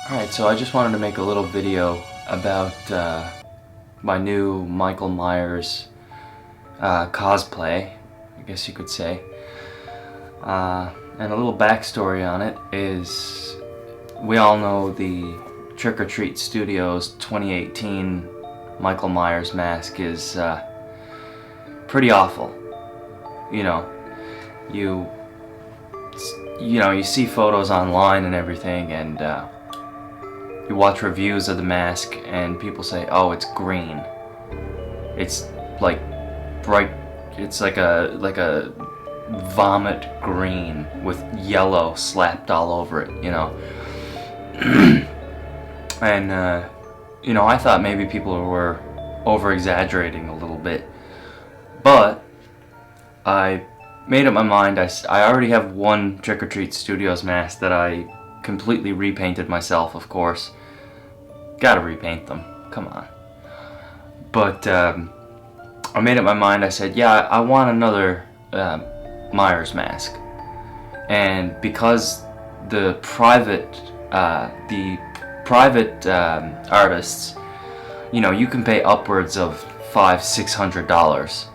Alright, so I just wanted to make a little video about my new Michael Myers cosplay, I guess you could say. And a little backstory on it is, we all know the Trick or Treat Studios 2018 Michael Myers mask is pretty awful. You know, you see photos online and everything, and you watch reviews of the mask and people say, oh, it's green. It's like bright, it's like a vomit green with yellow slapped all over it, you know. And I thought maybe people were over exaggerating a little bit, but I made up my mind. I already have one Trick or Treat Studios mask that I completely repainted myself, of course. Gotta repaint them, come on. But I made up my mind. I said, yeah, I want another Myers mask. And because the private artists, you can pay upwards of $500–600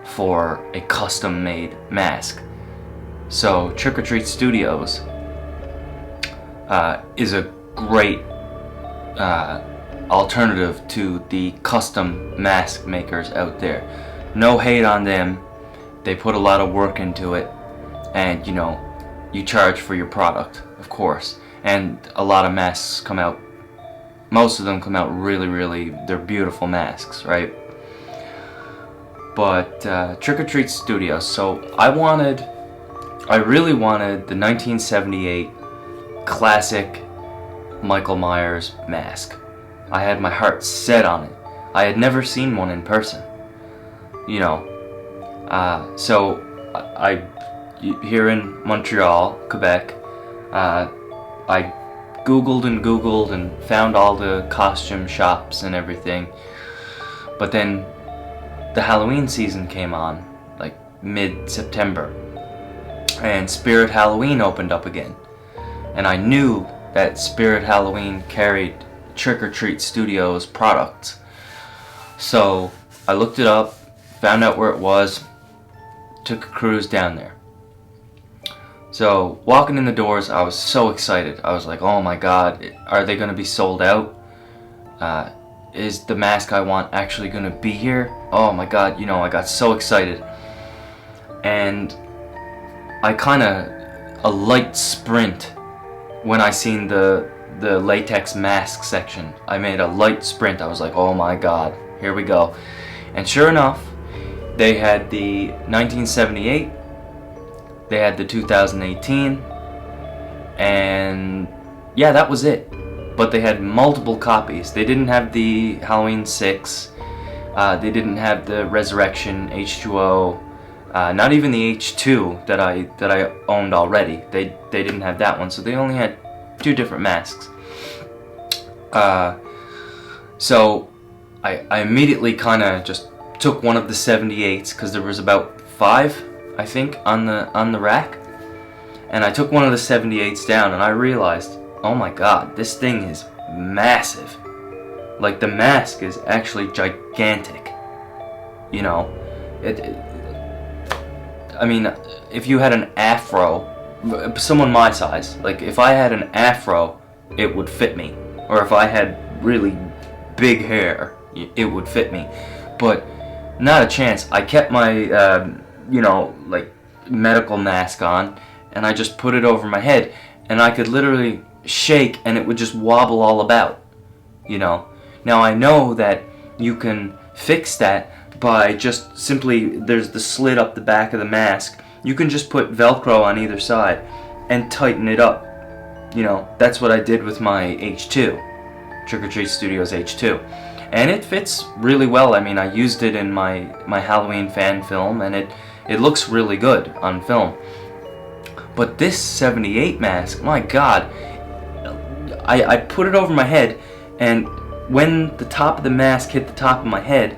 for a custom made mask. So Trick or Treat Studios is a great alternative to the custom mask makers out there. No hate on them. They put a lot of work into it, and you charge for your product, of course. And a lot of masks come out, most of them come out really, they're beautiful masks, right? But Trick or Treat Studios, so I really wanted the 1978 classic Michael Myers mask. I had my heart set on it. I had never seen one in person, so I here in Montreal, Quebec, I Googled and found all the costume shops and everything. But then the Halloween season came on, like mid-September, and Spirit Halloween opened up again. And I knew that Spirit Halloween carried Trick or Treat Studios products. So I looked it up, found out where it was, took a cruise down there. So walking in the doors, I was so excited. I was like, oh my god, are they going to be sold out? Is the mask I want actually going to be here? Oh my god, I got so excited. And I a light sprint when I seen the latex mask section. I made a light sprint. I was like, oh my god, here we go. And sure enough, they had the 1978, they had the 2018, and yeah, that was it. But they had multiple copies. They didn't have the Halloween 6, they didn't have the Resurrection H2O, not even the H2 that I owned already. They didn't have that one, so they only had two different masks. So I immediately just took one of the 78s, because there was about 5, I think, on the rack, and I took one of the 78s down, and I realized, oh my god, this thing is massive. Like, the mask is actually gigantic. I mean, if you had an afro, someone my size, like if I had an afro, it would fit me. Or if I had really big hair, it would fit me. But not a chance. I kept my, like medical mask on, and I just put it over my head, and I could literally shake and it would just wobble all about, Now I know that you can fix that by just simply, there's the slit up the back of the mask. You can just put Velcro on either side and tighten it up. That's what I did with my H2, Trick or Treat Studios H2. And it fits really well. I mean, I used it in my Halloween fan film, and it looks really good on film. But this 78 mask, my god, I put it over my head, and when the top of the mask hit the top of my head,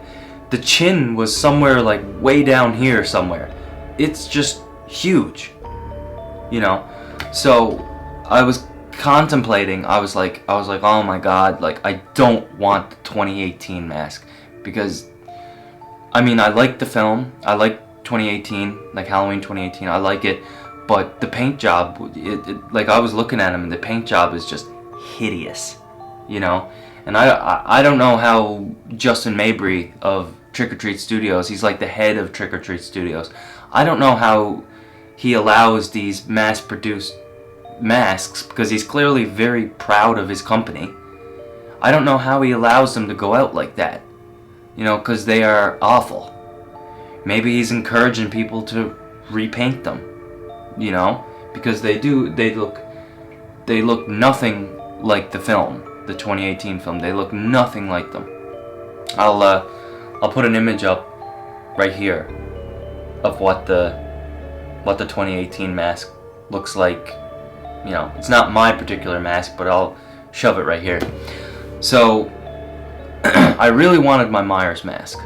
the chin was somewhere like way down here somewhere. It's just huge, So I was contemplating. I was like, oh my god, like I don't want the 2018 mask, because I mean, I like the film. I like 2018, like Halloween 2018. I like it, but the paint job, like I was looking at him, and the paint job is just hideous, you know. And I don't know how Justin Mabry of Trick or Treat Studios, he's like the head of Trick or Treat Studios. I don't know how he allows these mass-produced masks, because he's clearly very proud of his company. I don't know how he allows them to go out like that, you know, because they are awful. Maybe he's encouraging people to repaint them, you know, because they look nothing like the film, the 2018 film. They look nothing like them. I'll put an image up right here of what the 2018 mask looks like. You know, it's not my particular mask, but I'll shove it right here. So, I really wanted my Myers mask.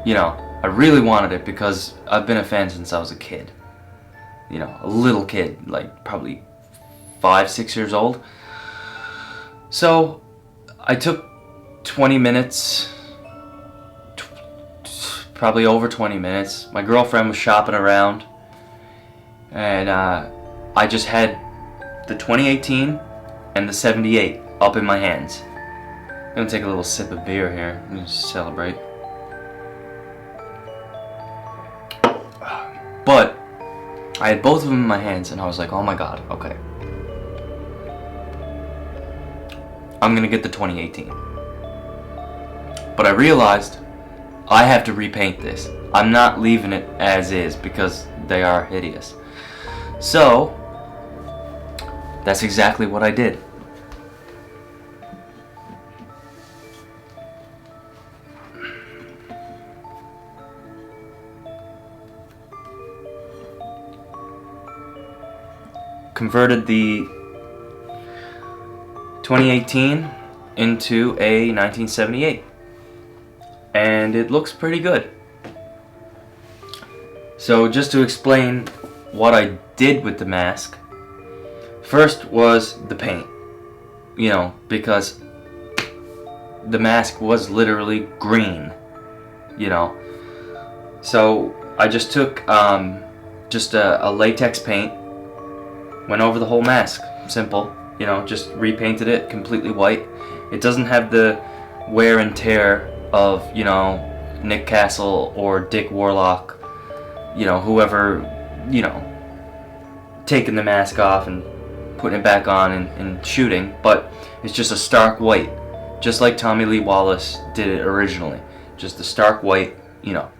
You know, I really wanted it because I've been a fan since I was a kid. You know, a little kid, like probably 5, 6 years old. So, I took 20 minutes, probably over 20 minutes. My girlfriend was shopping around, and I just had the 2018 and the 78 up in my hands. I'm gonna take a little sip of beer here and just celebrate. But I had both of them in my hands, and I was like, oh my god, okay, I'm gonna get the 2018. But I realized I have to repaint this. I'm not leaving it as is because they are hideous. So that's exactly what I did. Converted the 2018 into a 1978, and it looks pretty good. So just to explain what I did with the mask, first was the paint, you know, because the mask was literally green, you know. So I just took just a latex paint, went over the whole mask, simple, you know, just repainted it completely white. It doesn't have the wear and tear of, you know, Nick Castle or Dick Warlock, you know, whoever, you know, taking the mask off and putting it back on and shooting, but it's just a stark white, just like Tommy Lee Wallace did it originally, just a stark white, you know.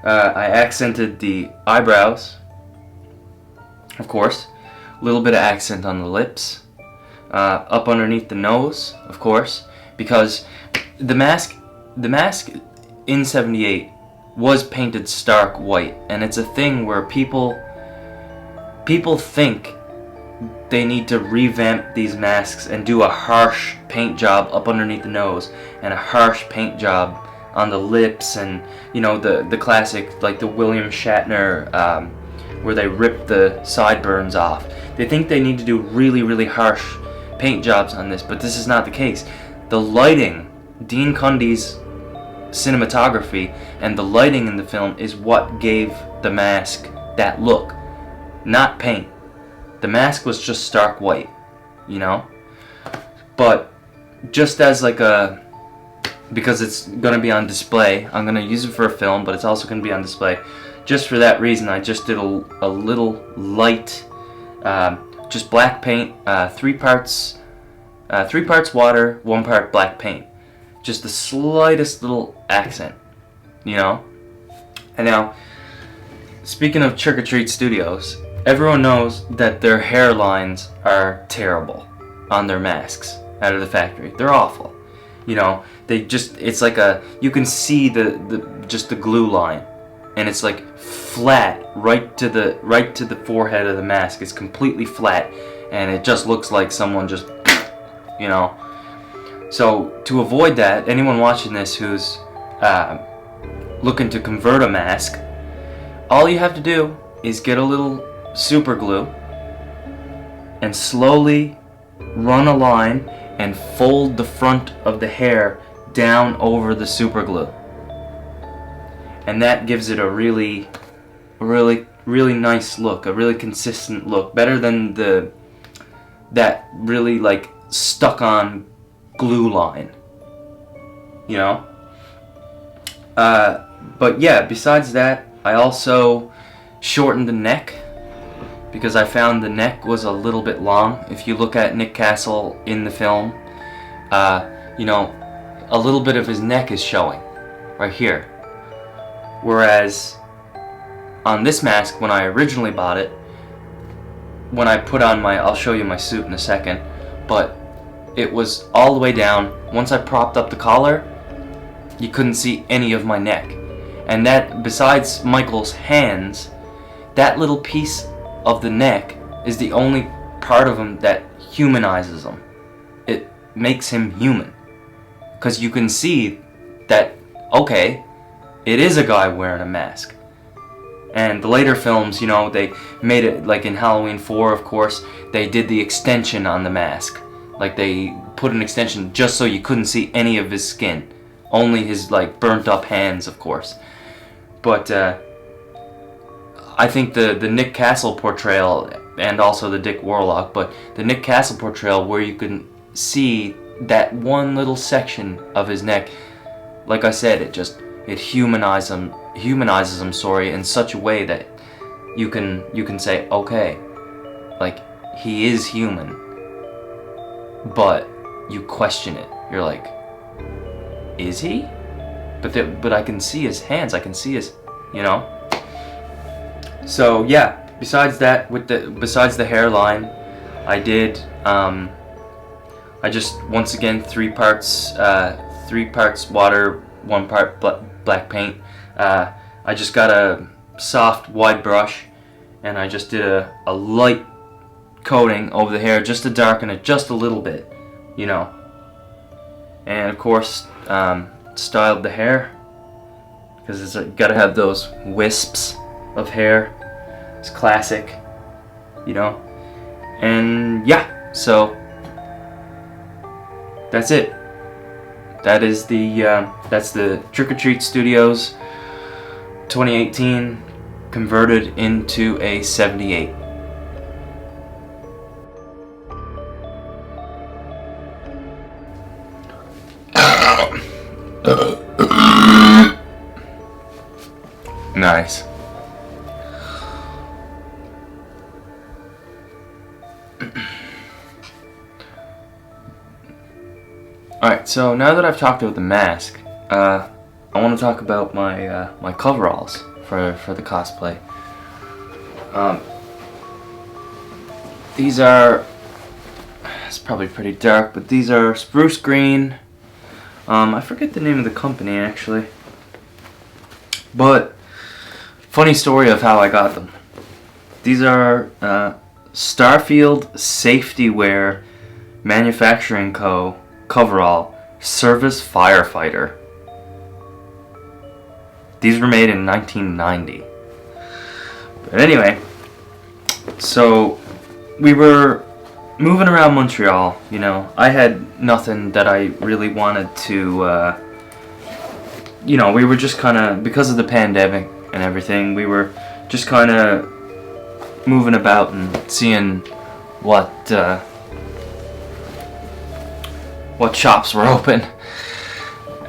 I accented the eyebrows, of course, a little bit of accent on the lips, up underneath the nose, of course, because the mask in 78 was painted stark white, and it's a thing where people think they need to revamp these masks and do a harsh paint job up underneath the nose and a harsh paint job on the lips, and you know, the classic, like the William Shatner where they rip the sideburns off. They think they need to do really, really harsh paint jobs on this, but this is not the case. The lighting, Dean Cundy's cinematography and the lighting in the film is what gave the mask that look, not paint. The mask was just stark white, you know? But just as like a, because it's going to be on display, I'm going to use it for a film, but it's also going to be on display. Just for that reason, I just did a little light, just black paint, 3 parts water, 1 part black paint. Just the slightest little accent, you know? And now, speaking of Trick or Treat Studios, everyone knows that their hairlines are terrible on their masks out of the factory. They're awful. You know, they just, it's like a, you can see just the glue line, and it's like flat right to the forehead of the mask. It's completely flat, and it just looks like someone just, you know. So to avoid that, anyone watching this who's looking to convert a mask, all you have to do is get a little super glue and slowly run a line and fold the front of the hair down over the super glue. And that gives it a really nice look, a really consistent look, better than that really like stuck on glue line, you know. But yeah, besides that, I also shortened the neck because I found the neck was a little bit long. If you look at Nick Castle in the film, you know, a little bit of his neck is showing right here. Whereas on this mask, when I originally bought it, when I put on I'll show you my suit in a second, but it was all the way down. Once I propped up the collar, you couldn't see any of my neck. And that, besides Michael's hands, that little piece of the neck is the only part of him that humanizes him. It makes him human. Because you can see that, okay, it is a guy wearing a mask. And the later films, you know, they made it, like in Halloween 4, of course, they did the extension on the mask. Like they put an extension just so you couldn't see any of his skin. Only his, like, burnt up hands, of course. But I think the Nick Castle portrayal, and also the Dick Warlock, but the Nick Castle portrayal where you can see that one little section of his neck, like I said, it humanizes him, in such a way that you can say, okay, like, he is human, but you question it. You're like, is he? But I can see his hands. I can see his, you know. So yeah. Besides that, besides the hairline, I did. I just once again 3 parts water, 1 part black paint. I just got a soft wide brush, and I just did a light coating over the hair just to darken it just a little bit, you know. And of course, styled the hair because it's gotta have those wisps of hair. It's classic, you know. And yeah, so that's it. That is that's the Trick or Treat Studios 2018 converted into a 78. Nice. Alright, so now that I've talked about the mask, I want to talk about my my coveralls for the cosplay. These are, it's probably pretty dark, but these are spruce green. I forget the name of the company actually, but funny story of how I got them. These are Starfield Safety Wear Manufacturing Co. Coverall Service Firefighter. These were made in 1990. But anyway, so we were moving around Montreal, you know. I had nothing that I really wanted to, you know, we were just kind of, because of the pandemic and everything, we were just kind of moving about and seeing what shops were open.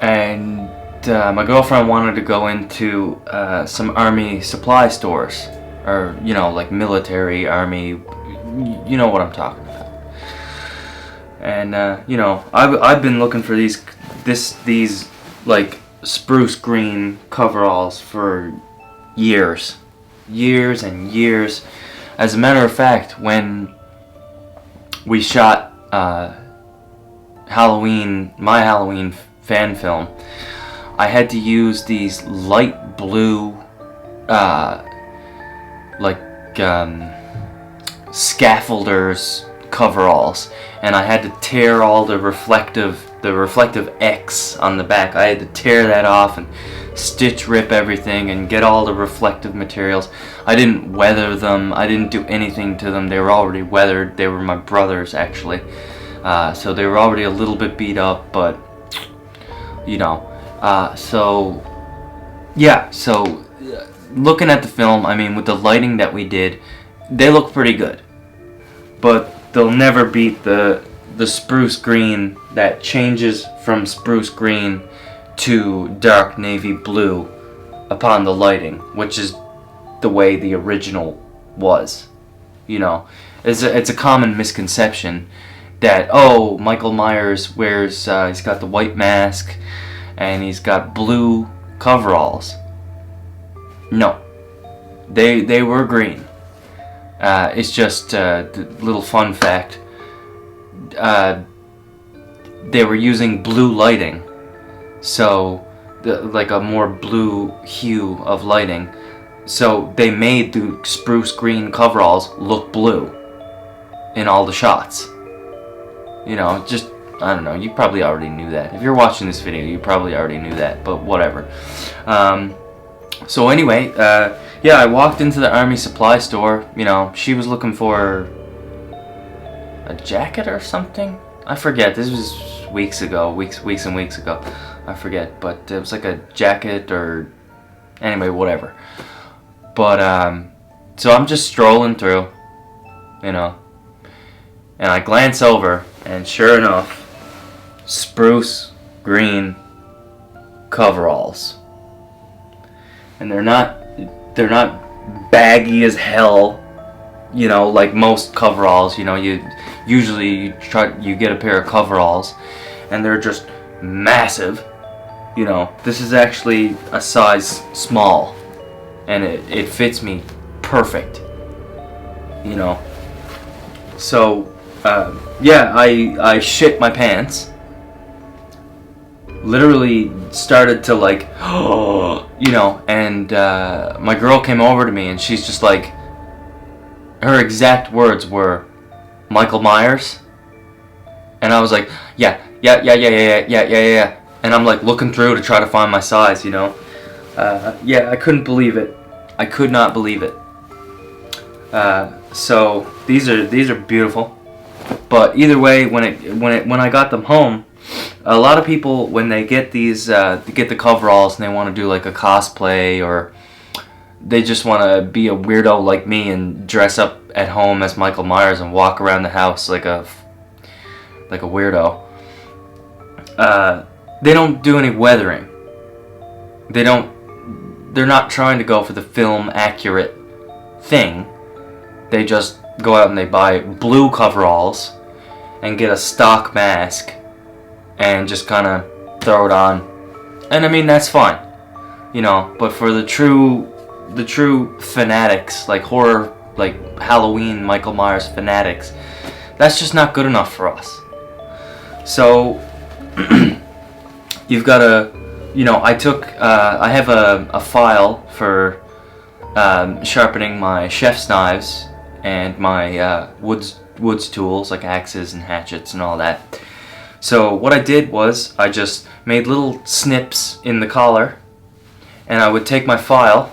And my girlfriend wanted to go into some army supply stores, or, you know, like military, army, you know what I'm talking about. And you know, I've been looking for these like spruce green coveralls for years and years. As a matter of fact, when we shot my Halloween fan film, I had to use these light blue scaffolders coveralls, and I had to tear all the the reflective X on the back. I had to tear that off and stitch rip everything and get all the reflective materials. I didn't weather them. I didn't do anything to them. They were already weathered. They were my brother's, actually. So they were already a little bit beat up, but you know. So looking at the film, I mean, with the lighting that we did, they look pretty good. But they'll never beat the spruce green that changes from spruce green to dark navy blue upon the lighting, which is the way the original was. You know, it's a common misconception that, oh, Michael Myers wears, he's got the white mask and he's got blue coveralls. No, they were green. It's just a little fun fact. They were using blue lighting, so like a more blue hue of lighting. So they made the spruce green coveralls look blue in all the shots. You know, just, I don't know, you probably already knew that. If you're watching this video, you probably already knew that, but whatever. So anyway, yeah, I walked into the army supply store. You know, she was looking for a jacket or something. I forget. This was weeks ago, weeks and weeks ago. I forget, but it was like a jacket or anyway, whatever. But so I'm just strolling through, you know, and I glance over, and sure enough, spruce green coveralls, and they're not baggy as hell, you know, like most coveralls. You know, you get a pair of coveralls and they're just massive. You know, this is actually a size small, and it fits me perfect, you know. So yeah, I shit my pants, literally started to like, you know, and my girl came over to me and she's just like, her exact words were, "Michael Myers?" And I was like, yeah. And I'm like looking through to try to find my size, you know. Yeah, I couldn't believe it. I could not believe it. So these are beautiful. But either way, when I got them home, a lot of people, when they get these, they get the coveralls and they want to do like a cosplay, or they just want to be a weirdo like me and dress up at home as Michael Myers and walk around the house like a weirdo. They don't do any weathering. They're not trying to go for the film accurate thing. They just go out and they buy blue coveralls and get a stock mask and just kind of throw it on. And I mean, that's fine, you know, but for the true fanatics, like horror, like Halloween Michael Myers fanatics, that's just not good enough for us. So you've got to, you know, I have a file for sharpening my chef's knives and my woods tools like axes and hatchets and all that. So what I did was I just made little snips in the collar, and I would take my file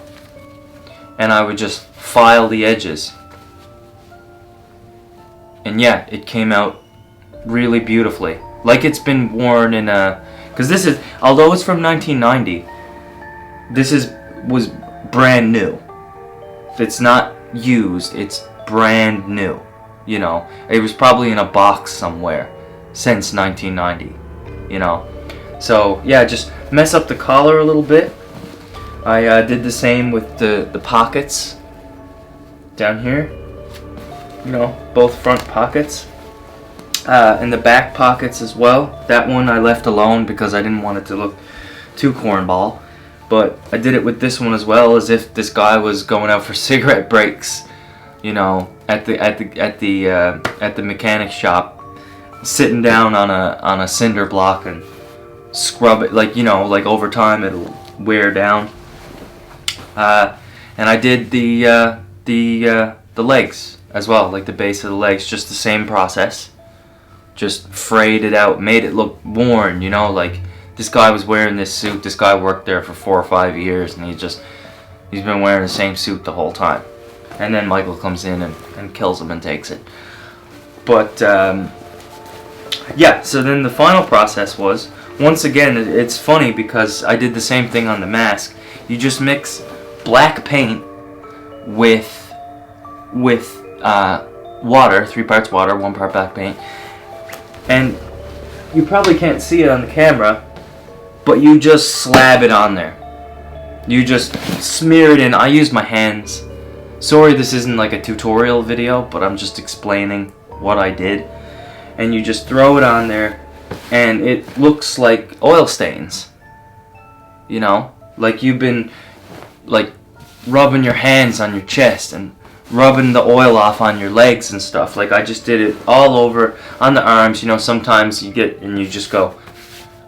and I would just file the edges. And yeah, it came out really beautifully, like it's been worn in a, because this is, although it's from 1990, this was brand new. It's not used, it's brand new. You know, it was probably in a box somewhere since 1990, you know. So yeah, just mess up the collar a little bit. I did the same with the pockets down here, you know, both front pockets, and the back pockets as well. That one I left alone because I didn't want it to look too cornball, but I did it with this one as well, as if this guy was going out for cigarette breaks, you know, at the mechanic shop, sitting down on a cinder block and scrub it, like, you know, like over time it'll wear down. And I did the legs as well, like the base of the legs, just the same process. just frayed it out, made it look worn, you know, like this guy was wearing this suit, this guy worked there for 4 or 5 years, and he's been wearing the same suit the whole time. And then Michael comes in and kills him and takes it. But yeah, so then the final process was, once again, it's funny because I did the same thing on the mask. You just mix black paint with water, 3 parts water, 1 part black paint, and you probably can't see it on the camera, but you just slab it on there. You just smear it in. I use my hands. Sorry this isn't like a tutorial video, but I'm just explaining what I did. And you just throw it on there, and it looks like oil stains. You know? Like you've been like rubbing your hands on your chest and rubbing the oil off on your legs and stuff. Like I just did it all over on the arms. You know, sometimes you get and you just go,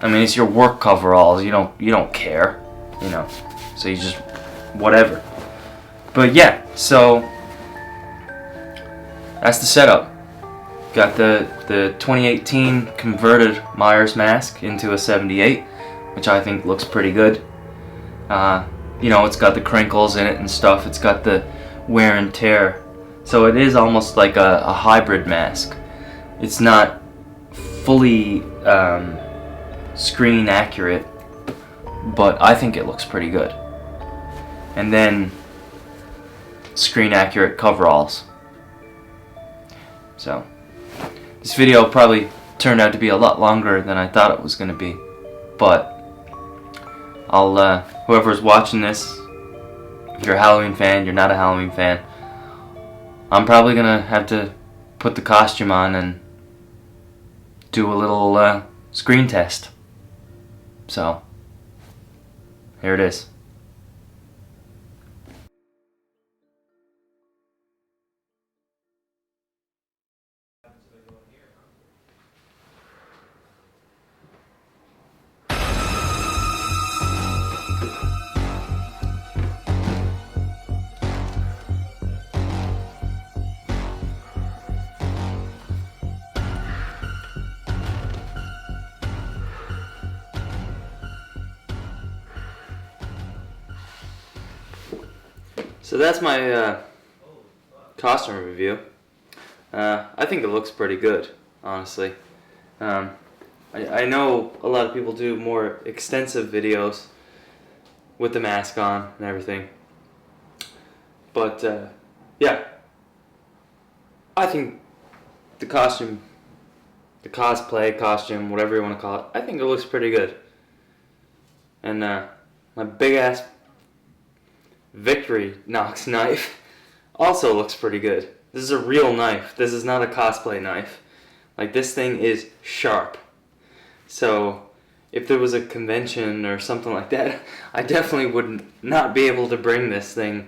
I mean, it's your work coveralls. You don't care, you know. So you just whatever. But yeah, so that's the setup. Got the 2018 converted Myers mask into a 78, which I think looks pretty good. You know, it's got the crinkles in it and stuff. It's got the wear and tear. So it is almost like a hybrid mask. It's not fully screen accurate, but I think it looks pretty good. And then screen accurate coveralls. So this video probably turned out to be a lot longer than I thought it was going to be, but I'll whoever's watching this, if you're a Halloween fan, you're not a Halloween fan, I'm probably gonna have to put the costume on and do a little screen test. So here it is. So that's my costume review. I think it looks pretty good, honestly. I know a lot of people do more extensive videos with the mask on and everything. But yeah, I think the costume, the cosplay costume, whatever you want to call it, I think it looks pretty good. And my big ass Victory Knox knife also looks pretty good. This is a real knife. This is not a cosplay knife. Like, this thing is sharp. So if there was a convention or something like that, I definitely would not be able to bring this thing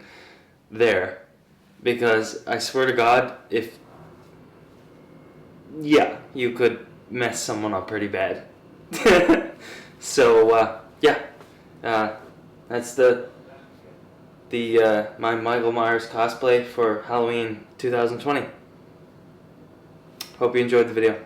there, because I swear to God, you could mess someone up pretty bad. So yeah, that's my Michael Myers cosplay for Halloween 2020. Hope you enjoyed the video.